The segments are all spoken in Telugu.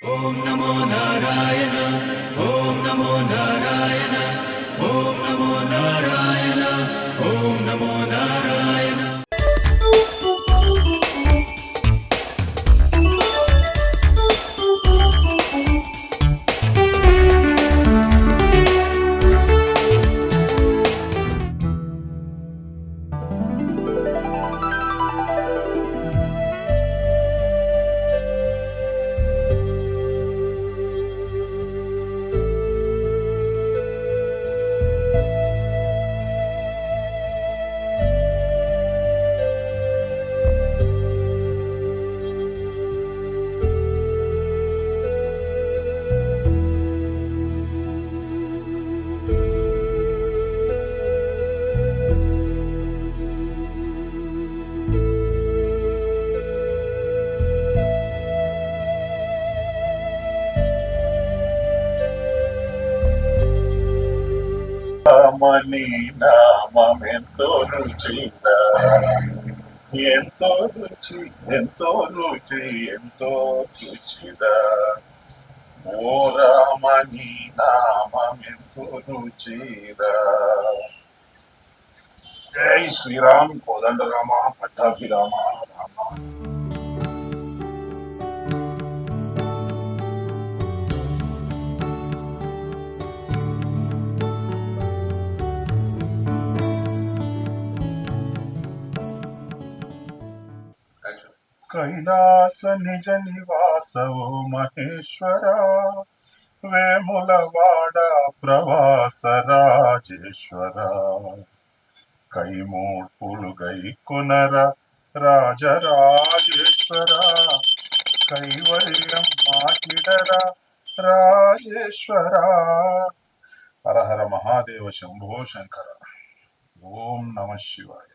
ఓం నమో నారాయణ ఓం నమో నారాయణ ఓం నమో నారాయణ ఓం నమో నారాయణ. రామని నామెంతో రుచిరా, ఎంతో రుచి ఎంతో రుచి ఎంతో రుచిరా. ఓ రామని నామెంతో రుచిరా. జై శ్రీరామ్ కోదండ రామ పట్టాభిరామ రామ. కైలాస నిజ నివాసవో మహేశ్వర, వేములవాడ ప్రవాస రాజేశ్వర. కైమూర్పులు గై కొనర రాజరాజేశ్వర, కైవల్యం మాకిడర రాజేశ్వర. హర హర మహాదేవ శంభో శంకర. ఓం నమ శివాయ.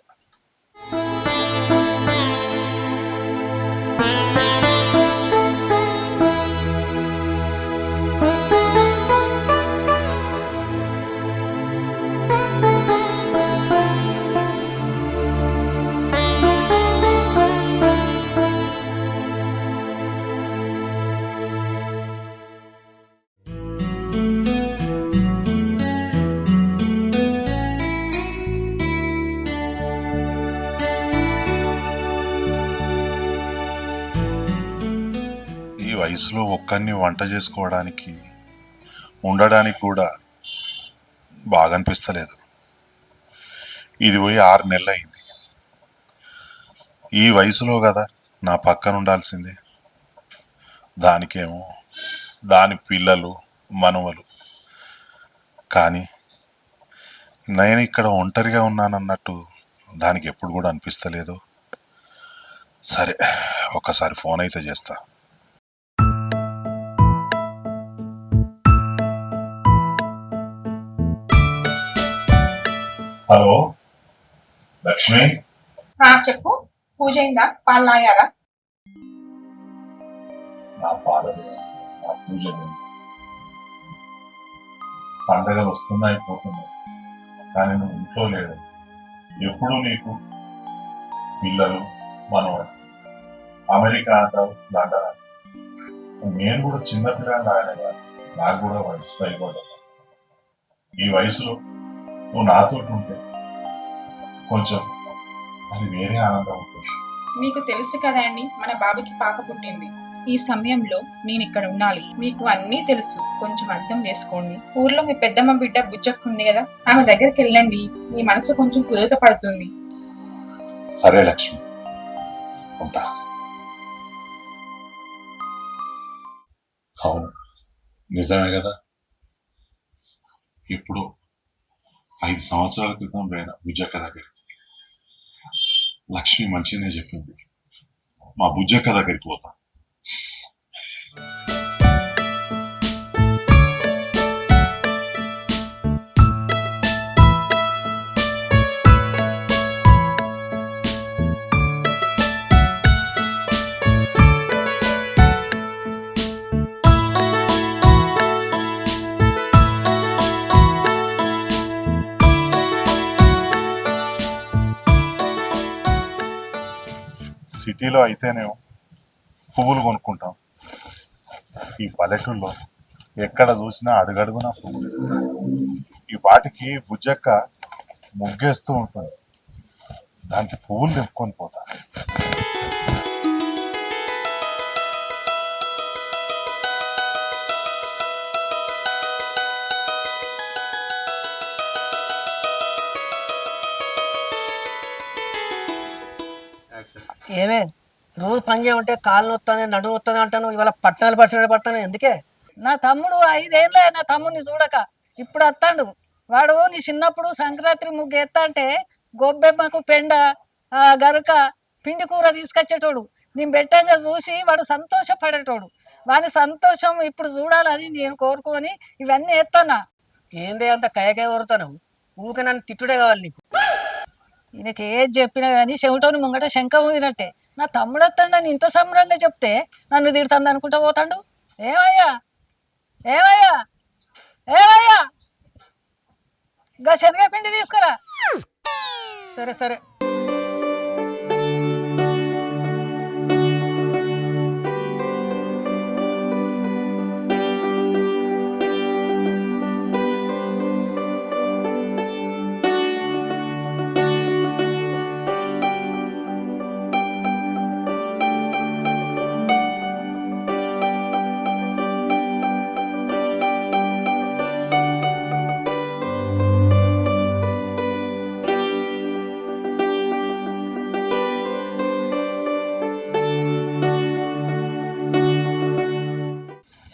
ఈ వయసులో ఒక్కరిని వంట చేసుకోవడానికి ఉండడానికి కూడా బాగా అనిపిస్తలేదు. ఇది పోయి 6 నెలలు అయింది. ఈ వయసులో కదా నా పక్కన ఉండాల్సిందే. దానికేమో దాని పిల్లలు మనవలు. కానీ నేను ఇక్కడ ఒంటరిగా ఉన్నానన్నట్టు దానికి ఎప్పుడు కూడా అనిపిస్తలేదు. సరే, ఒక్కసారి ఫోన్ అయితే చేస్తా. హలో లక్ష్మి. చెప్పు. పూజ అయిందా? పాలు నాయాలా? నా పాలలు నా పూజలు పండగలు వస్తున్నాయి పోతున్నాయి, కానీ నువ్వు ఇంట్లో లేడు. ఎప్పుడు నీకు పిల్లలు మనవాడు. అమెరికా అంటావు, లండన్. నేను కూడా చిన్నపిల్లని ఆయన, నాకు కూడా వయసు పైపోలేదు. ఈ వయసులో నువ్వు నాతో ఉంటే కొంచెం అది వేరే ఆనందం ఉంటుంది. మీకు తెలుసు కదా అండి, మన బాబుకి పాప పుట్టింది. ఈ సమయంలో నేను ఇక్కడ ఉండాలి. మీకు అన్నీ తెలుసు, కొంచెం అర్థం చేసుకోండి. ఊర్లో మీ పెద్దమ్మ బిడ్డ బుజ్జక్కుంది కదా, ఆమె దగ్గరికి వెళ్ళండి. మీ మనసు కొంచెం కుదుట పడుతుంది. సరే లక్ష్మి, ఉంటా. అవును, నిజమే కదా. ఇప్పుడు 5 సంవత్సరాల క్రితం పోయిన బుజ్జక్క దగ్గరికి. లక్ష్మి మంచిగానే చెప్పింది, మా బుజ్జక్క దగ్గరికి పోతా. సిటీలో అయితేనేమో పువ్వులు కొనుక్కుంటాం, ఈ పల్లెటూళ్ళలో ఎక్కడ చూసినా అడుగడుగునా పువ్వులు. ఈ వాటికి బుజ్జక్క ముగ్గేస్తూ ఉంటుంది, దానికి పువ్వులు తెంపుకొని పోతా. ఏమే రోజు పని చేయమంటే కాళ్ళు నొత్తానే నడుము వస్తుంది అంటాను, ఇవాళ పట్టణాలు పరిసరాలు పడతాను ఎందుకే? నా తమ్ముడు 5 ఏళ్ళే నా తమ్ముడిని చూడక ఇప్పుడు వస్తాడు. వాడు నీ చిన్నప్పుడు సంక్రాంతి ముగ్గు ఎత్తా అంటే గొబ్బెమ్మకు పెండ గరుక పిండి కూర తీసుకొచ్చేటోడు. నేను పెట్టంగా చూసి వాడు సంతోషపడేటోడు. వాని సంతోషం ఇప్పుడు చూడాలని నేను కోరుకొని ఇవన్నీ ఎత్తానా. ఏందే అంత కయకాయ ఊరుతాను, ఊకే నన్ను తిట్టుడే కావాలి నీకు. ఈయనకి ఏది చెప్పినా కానీ చెవిటోని ముంగట శంఖ ఊదినట్టే. నా తమ్ముడు వస్తాడని ఇంత సంబరంగా చెప్తే నన్ను తిడుతుంది అనుకుంటా పోతాడు. ఏమయ్యా ఏమయ్యా ఏమయ్యా ఇంకా శనగపిండి తీసుకురా. సరే సరే.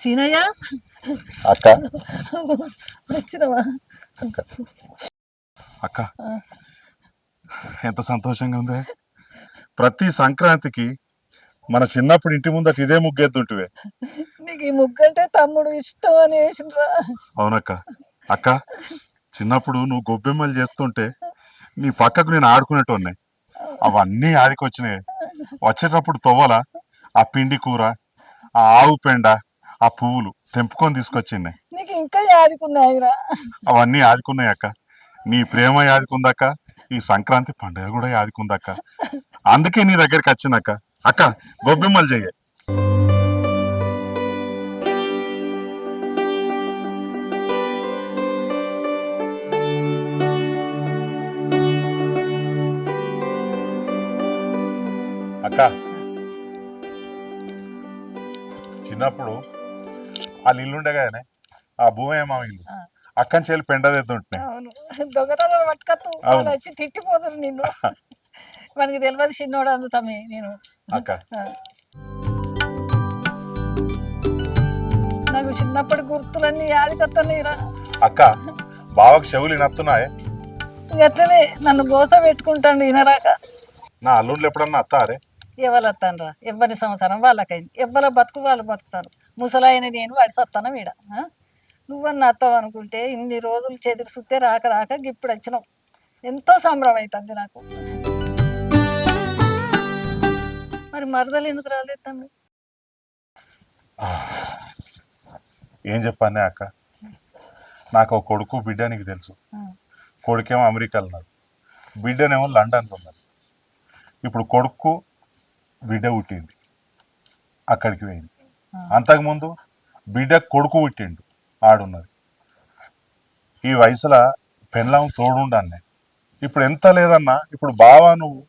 సీనయ్య అక్క వచ్చినవా? అక్క ఎంత సంతోషంగా ఉంది. ప్రతి సంక్రాంతికి మన చిన్నప్పుడు ఇంటి ముందట ఇదే ముగ్గేద్దుంటివే. నీకు ఈ ముగ్గు అంటే తమ్ముడు ఇష్టం అని వేసిండ్రా. అవునక్క. అక్క చిన్నప్పుడు నువ్వు గొబ్బెమ్మలు చేస్తుంటే నీ పక్కకు నేను ఆడుకునేటోన్నే, అవన్నీ ఆదికొచ్చినాయి. వచ్చేటప్పుడు తొవ్వల ఆ పిండి కూర, ఆ ఆవు పెండ, ఆ పువ్వులు తెంపుకొని తీసుకొచ్చింది. నీకు ఇంకా యాదుకున్నాయిరా. అవన్నీ ఆదుకున్నాయి అక్క. నీ ప్రేమ యాదుకుందక్క, ఈ సంక్రాంతి పండుగ కూడా యాదుకుందక్క. అందుకే నీ దగ్గరికి వచ్చిందక్క. అక్క గొబ్బెమ్మలు చెయ్యి. అక్క చిన్నప్పుడు వాళ్ళు ఇల్లుండే కదనే, ఆ భూమి మా ఇల్లు, అక్కని చెల్లి పెండ తెద్దుంటున్నాయి. అవును, దొంగతనం పట్టుకత్తు వాళ్ళు వచ్చి తిట్టిపోతారు నిన్ను. మనకి తెలియదు చిన్నోడు అందుతామే నేను. అక్క నాకు చిన్నప్పటి గుర్తులన్నీ యాదికొస్తున్నాయిరా. అక్క బావకు చెవులు నత్తున్నాయే. అట్లనే నన్ను గోస పెట్టుకుంటాడు వినరాక. నా అల్లుళ్ళు ఎప్పుడన్నా అత్తారే? ఎవరు వస్తానరా, ఎవరి సంవత్సరం వాళ్ళకైంది, ఎవరి బతుకు వాళ్ళు బతుకుతారు. ముసలాయన నేను వాడి సత్తాను వీడ. నువ్వన్న అత్తావు అనుకుంటే ఇన్ని రోజులు చెదిరి సుత్తే రాక రాక ఇప్పుడు వచ్చినావు. ఎంతో సంబరం అవుతుంది నాకు. మరి మరదలు ఎందుకు రాలేదు తమ్మి? ఏం చెప్పానే అక్క, నాకు ఒక కొడుకు బిడ్డ నీకు తెలుసు. కొడుకేమో అమెరికాలో ఉన్నాడు, బిడ్డనేమో లండన్లో ఉన్నాడు. ఇప్పుడు కొడుకు బిడ్డ పుట్టింది, అక్కడికి పోయింది. అంతకుముందు బిడ్డ కొడుకు పుట్టిండు, ఆడున్నది. ఈ వయసులో పెళ్ళాం తోడుండాన్నే. ఇప్పుడు ఎంత లేదన్నా, ఇప్పుడు బావా నువ్వు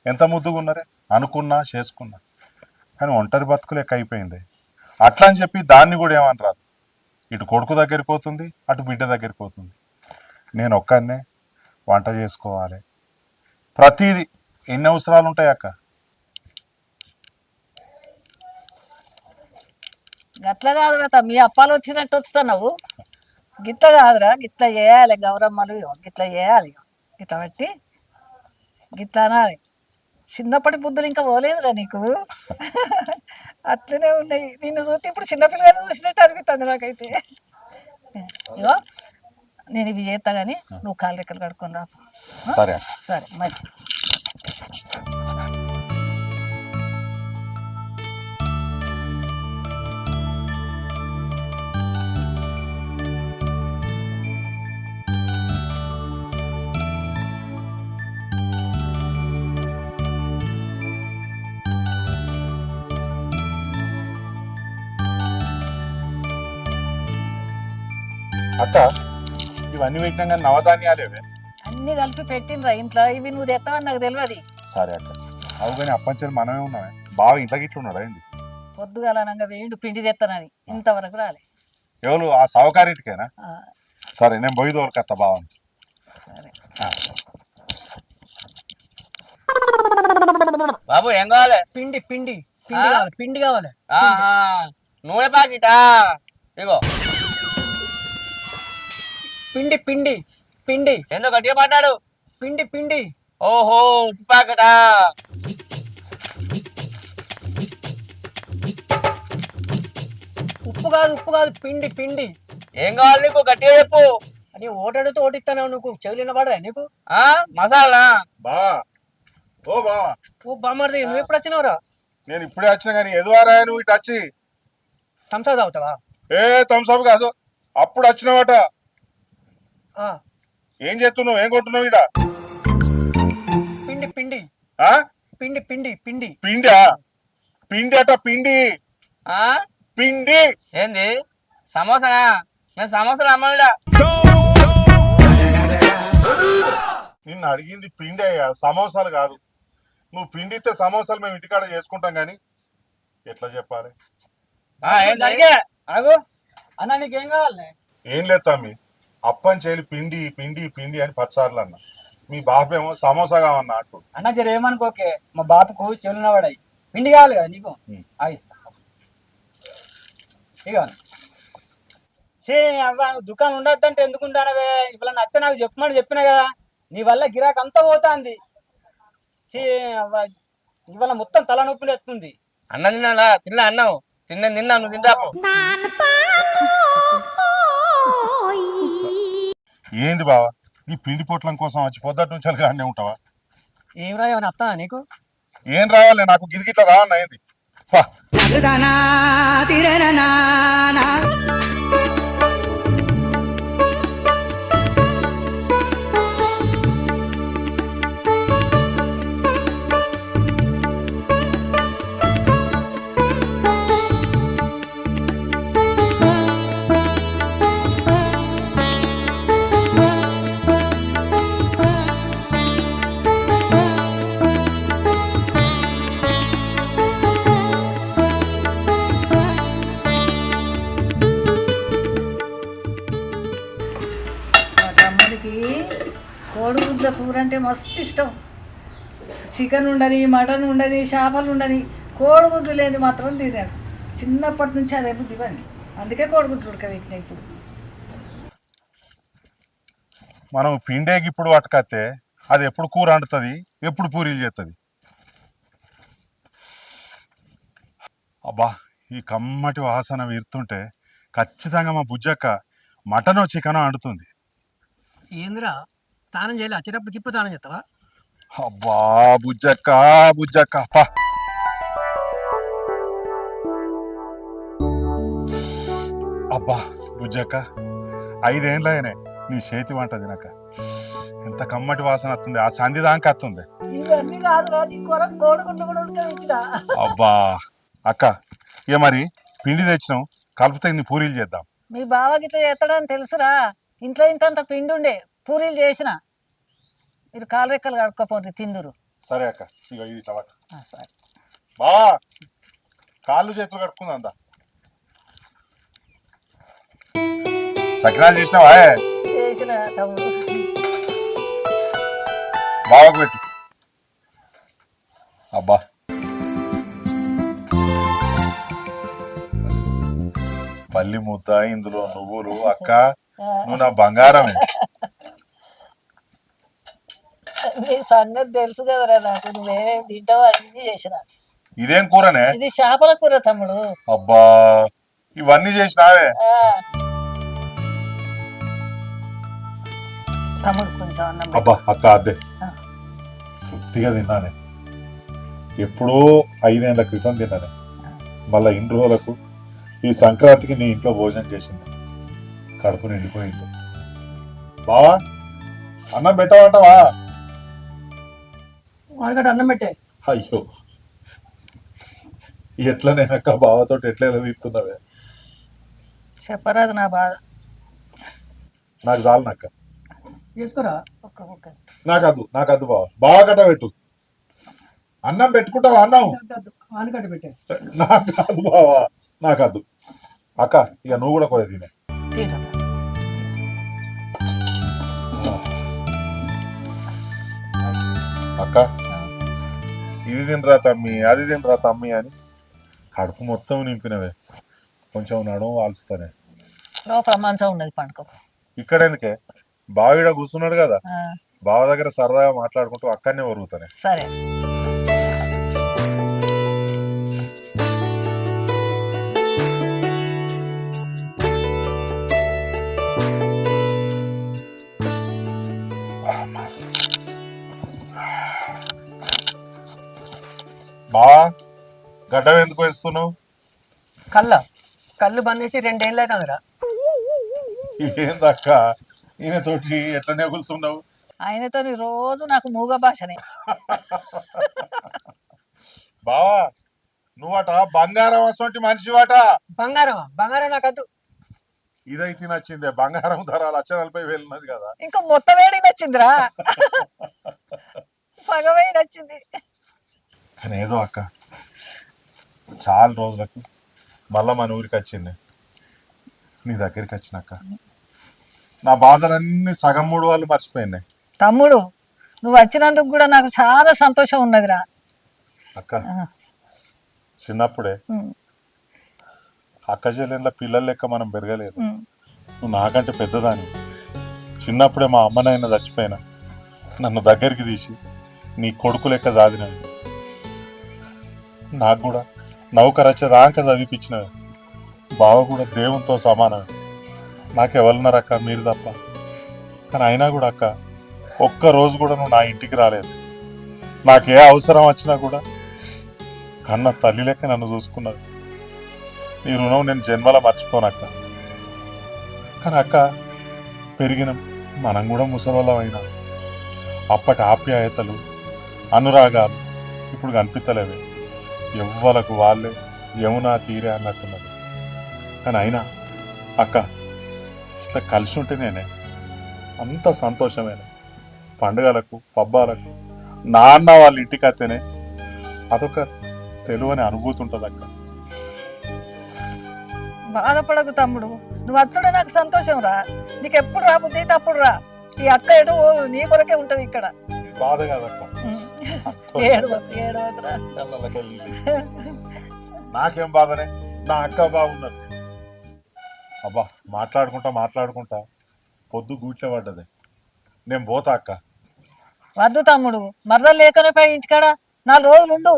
ఎంత ముద్దుగా ఉన్నారే, అనుకున్నా చేసుకున్నా, కానీ ఒంటరి బతుకు లెక్క అయిపోయింది. అట్లా అని చెప్పి దాన్ని కూడా ఏమని రాదు. ఇటు కొడుకు దగ్గరికి పోతుంది, అటు బిడ్డ దగ్గరికి పోతుంది. నేను ఒక్కనే వంట చేసుకోవాలి, ప్రతిదీ. ఎన్ని అవసరాలు ఉంటాయి అక్క. గట్ల కాదురా తమ్మి, అప్పాలు వచ్చినట్టు వస్తున్నావు. గిట్ల కాదురా, గిట్ల చేయాలి. గౌరమ్మలు గిట్ల చేయాలి, గిట్ల బట్టి గిట్ల అనాలి. చిన్నప్పటి బుద్ధులు ఇంకా పోలేదురా నీకు. అట్లనే ఉన్నాయి. నిన్ను చూస్తే ఇప్పుడు చిన్నపిల్లలు చూసినట్టు అనిపిస్తుంది నాకైతే. ఇగో నేను ఇవి చేస్తా కానీ నువ్వు కాళ్ళు రెక్కలు కడుక్కొని రా. సరే సరే, మంచిది. అక్క ఇవన్నీ పెట్టినా కానీ నవధాన్యాలేవే. అన్ని కలిపి పెట్టినరా ఇంట్లో. ఇవి నువ్వు తెస్తావని నాకు తెలియదు. సరే అక్క, అవు కానీ అప్పంచేది మనమే ఉన్నామే. బాగా ఇంట్లోకి ఇట్లా ఉన్నాడా ఏంది? పొద్దుగాలనంగా వేయండు పిండి తెస్తానని ఇంతవరకు రాలే. ఎవరు ఆ సావుకారింటికేనా? ఆ, సరే నేను పోయి దొరకత్తా బావని. సరే. బాబు ఏం కావాలి? పిండి పిండి పిండి కావాలి, పిండి కావాలి. ఆహా, నూనె ప్యాకెటా? ఇగో. పిండి పిండి పిండి ఏందో గట్టిగా పడ్డాడు. పిండి పిండి ఓహో, ఉప్పు ప్యాకెటా? ఉప్పు కాదు, ఉప్పు కాదు, పిండి పిండి. ఏం కావాలి నీకు? గట్టిగా చెప్పు. అని ఓటాడుతూ ఓటిస్తాను నువ్వు, చెవులు వినబడదా నీకు? మసాలా? బా ఓ బావా, ఓ బామ్మర్ది, నువ్వు ఎప్పుడు వచ్చినావురా? నేను ఇప్పుడే వచ్చినా కానీ ఎదువారా నువ్వు ఇటు వచ్చి? థమ్సప్ తాగుతావా? ఏ థమ్సప్ కాదు, అప్పుడు వచ్చినవాట. ఆ, ఏం చేస్తున్నావు, ఏం కొంటున్నావు ఇట? పిండి పిండి ఆ? పిండి పిండి పిండి పిండా? పిండి అట పిండి పిండి. ఏంది సమోసా? నేను సమోసాలు అమ్మడా. నిన్ను అడిగింది పిండి అయ్యా, సమోసాలు కాదు. నువ్వు పిండి ఇస్తే సమోసాలు మేము ఇంటికాడ చేసుకుంటాం కానీ ఎట్లా చెప్పాలి? ఆగు అన్న, నీకేం కావాలి? ఏం లేదు తమ్మి, అప్పని చేయలి పిండి పిండి పిండి అని 10 సార్లు అన్న. మీ బాపేమో సమోసా కావన్నా అటు. అన్న జర ఏమనుకోకే, మా బాపుకు చెవులున పడాయి. పిండి కావాలి కదా నీకు, ఆగిస్తా. ఇక అవ్వ, దుకాణం ఉండద్దంటే ఎందుకుంటానవే? ఇవాళ అత్త నాకు చెప్పమని చెప్పినా కదా, నీ వల్ల గిరాక్ అంతా పోతాంది. అవ్వ, ఇవాళ మొత్తం తలనొప్పి ఎత్తుంది. అన్న తిన్నా తిన్నా అన్నావు, తిన్నా నువ్వు తింటా. ఏంది బావా, నీ పిండి పొట్లం కోసం వచ్చి పొద్దుట నుంచి అలగానే ఉంటావా? ఏం రా, ఏమైనా అత్తా నీకు? ఏం రావాలి, నాకు గిరిగిట్లా రావన్నా ఏంది? మా తమ్ముడికి కోడిగుడ్ల కూర అంటే మస్తు ఇష్టం. చికెన్ ఉండని, మటన్ ఉండని, చేపలు ఉండని, కోడిగుడ్లు లేదు మాత్రం తినాడు. చిన్నప్పటి నుంచి అదే బుద్ధి పని. అందుకే కోడిగుడ్లు ఉడకబెట్టినా. ఇప్పుడు మనం పిండేకి ఇప్పుడు పట్టుకత్తే అది ఎప్పుడు కూర వండుతుంది, ఎప్పుడు పూరీలు చేస్తుంది. అబ్బా, ఈ కమ్మటి వాసన వీరుతుంటే ఖచ్చితంగా మా బుజ్జక్క మటనో చికెనో వండుతుంది. ఏందిరా, స్నానం చేయాలి? వచ్చేటప్పటికి ఇప్పుడు స్నానం చేస్తావా? అబ్బా బుజ్జక్క బుజ్జక్క, అబ్బా. అబ్బా బుజ్జక్క, 5 ఏళ్ళనే నీ చేతి వంట తినక ఎంత కమ్మటి వాసన వస్తుంది. ఆ సంధి దాకా వస్తుంది. ఇవన్నీ కాదురా, నీ కూర కోడిగుడ్లు కూడా ఉడకబెట్టినా. అబ్బా అక్క, ఇక మరి పిండి తెచ్చినాం, కలిపితే నీ పూరీలు చేద్దాం. మీ బావకి ఇట్లా చేస్తాడని తెలుసురా. ఇంట్లో ఇంతంత పిండి ఉండే పూరీలు చేసిన. మీరు కాలు రెక్కలు కడుక్కోపోతే తిందురు. సరే అక్క, ఇక ఇది ఇట్లా పట్టు. సరే. బావా, కాళ్ళు చేతులు కడుక్కుందా అందా? సకినాలు చేసినావా? చేసిన తమ్ముడు. బావకు పెట్టు. అబ్బా, పల్లి ముద్ద, ఇందులో నువ్వులు. అక్క నువ్వు నా బంగారమే. నీ సంగతి తెలుసు కదరా నాకు. నువ్వేమేమి తింటావో అన్ని చేసిన. ఇదేం కూరనే? ఇది చేపల కూర తమ్ముడు. అబ్బా, ఇవన్నీ చేసినావే? తమ్ముడు కొంచెం అన్నం పెట్టు. అబ్బా అక్క, అదే తృప్తిగా తిన్నానే. ఎప్పుడో 5 ఏళ్ల క్రితం తిన్నానే. మళ్ళా ఇన్ని రోజులకు ఈ సంక్రాంతికి నీ ఇంట్లో భోజనం చేసింది. కడుపు నిండిపోయింది. బావా, అన్నం పెట్టమంటావా? వాడికట్టు అన్నం పెట్టే. అయ్యో, ఎట్లనే అక్క, బావతో ఎట్లా తీస్తున్నావే? చెప్పరాదు నా బాధ. నాకు చాలు నాక. చేసుకోరా. ఒక్క నాకు అద్దు బావ. బావ కట్ట పెట్టు. అన్నం పెట్టుకుంటావా? అన్నం ఆనకట్ట పెట్టే. నాకు కాదు బావా, నాకు అద్దు. అక్క ఇక నువ్వు కూడా కొద్దిగా తినే. తింటా. అక్క ఇది తినరా తమ్మి, అది తినరా తమ్మి అని కడుపు మొత్తం నింపినవే. కొంచెం నడుము వాల్స్తానే. లోపల మంచం ఉన్నది పండుకో. ఇక్కడ ఎందుకే? బావిడ కూర్చున్నాడు కదా, బావ దగ్గర సరదాగా మాట్లాడుకుంటూ అక్కడనే ఒరుగుతానే. సరే. బావా గడ్డం ఎందుకు వేస్తున్నావు? కళ్ళు బంద్ చేసి 2 ఏళ్ళు అవుతుందిరా. ఏందక్క ఈయన తోటి ఎట్లనే కూలుతున్నావు? ఆయనతో రోజు నాకు మూగ భాషనే. బావా నువ్వట బంగారం అసొంటి మనిషివాట. బంగారం నాకు వద్దు. ఇదైతే నచ్చిందే. బంగారం ధర 1,40,000 ఉన్నది కదా. ఇంకా మొత్తం వేడి నచ్చిందిరా. సగమే నచ్చింది. కానీ ఏదో అక్క చాలా రోజులకు మళ్ళా మన ఊరికి వచ్చింది, నీ దగ్గరికి వచ్చినాక నా బాధలన్నీ సగం 3 వాళ్ళు మర్చిపోయినాయి. తమ్ముడు నువ్వు వచ్చినందుకు కూడా నాకు చాలా సంతోషం ఉన్నదిరా. అక్క చిన్నప్పుడే అక్క చెల్లెళ్ళ పిల్లల లెక్క మనం పెరగలేదు. నువ్వు నాకంటే పెద్దదాని. చిన్నప్పుడే మా అమ్మనైనా చచ్చిపోయినా నన్ను దగ్గరికి తీసి నీ కొడుకు లెక్క సాదినవి. నాకు కూడా నౌకరచ్చదాక చదివిపించినవి. బావ కూడా దేవునితో సమానమే. నాకెవరున్నారు అక్క, మీరు తప్ప. కానీ అయినా కూడా అక్క ఒక్కరోజు కూడా నువ్వు నా ఇంటికి రాలేదు. నాకే అవసరం వచ్చినా కూడా కన్న తల్లి లెక్క నన్ను చూసుకున్నావు. నీ రుణం నేను జన్మలా మర్చిపోనక్క. కానీ అక్క పెరిగినాం, మనం కూడా ముసలోళ్ళం అయినా. అప్పటి ఆప్యాయతలు అనురాగాలు ఇప్పుడు కనిపిస్తలేవే. ఎవ్వలకు వాళ్ళే యమునా తీరే అన్నట్టున్నది. కానీ అయినా అక్క ఇట్లా కలిసి ఉంటే నేనే అంత సంతోషమేనే. పండుగలకు పబ్బాలకు నాన్న వాళ్ళ ఇంటికి వస్తేనే అదొక తెలివని అనుభూతి ఉంటుంది అక్క. బాధపడకు తమ్ముడు, నువ్వు వచ్చుడే నాకు సంతోషం రా. నీకు ఎప్పుడు రా బుద్ధి అయితే అప్పుడు రా. ఈ అక్క ఎటు నీ కొరకే ఉంటది ఇక్కడ. బాధ కాదక్క. ఏడవద్దురా. నాకేం బాధనే, నా అక్క బాగున్నది. అబ్బా మాట్లాడుకుంటా పొద్దు గూట్లే పడ్డది. నేను పోతా అక్క. వద్దు తమ్ముడు, మరదలు లేకనే పోయి ఇంటికాడ 4 రోజులు ఉండు.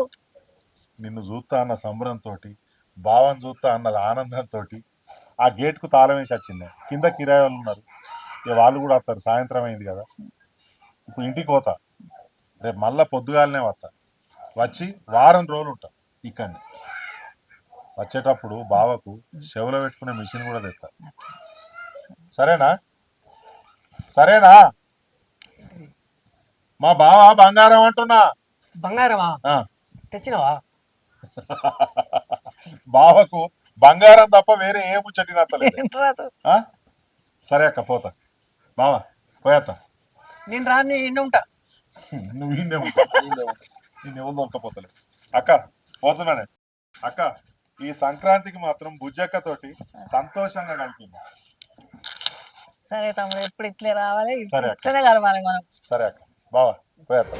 నిన్ను చూస్తా అన్న సంబరంతో, బావని చూస్తా అన్నది ఆనందంతో ఆ గేట్కు తాళం వేసి వచ్చింది. కింద కిరాయి వాళ్ళు ఉన్నారు, ఇక వాళ్ళు కూడా వస్తారు. సాయంత్రం అయింది కదా, ఇప్పుడు ఇంటికి పోతా. రేపు మళ్ళా పొద్దుగాలనే వస్తా. వచ్చి వారం రోజులు ఉంటా ఇక్కడనే. వచ్చేటప్పుడు బావకు చెవులో పెట్టుకునే మిషన్ కూడా తెస్తా. సరేనా? మా బావ బంగారం అంటున్నా. బంగారమా ఆ. తెచ్చినావా? బావకు బంగారం తప్ప వేరే ఏ ముచ్చటినత్తలేదు. రాదు. సరే అక్క పోతా. బావా పోయేత్తా. నేను రాని ఇండి ఉంటా. నువ్వు ఈయనే ఎవరు దొరకపోతలే. అక్క పోతున్నానే. అక్క ఈ సంక్రాంతికి మాత్రం బుజ్జక్క తోటి సంతోషంగా గడిపింది. సరే తమ్ముడు, ఎప్పుడు ఇట్లే రావాలి, సరే అక్క. ఇట్లనే కలవాలి మనం. సరే అక్క, బావా పోయేత్తా.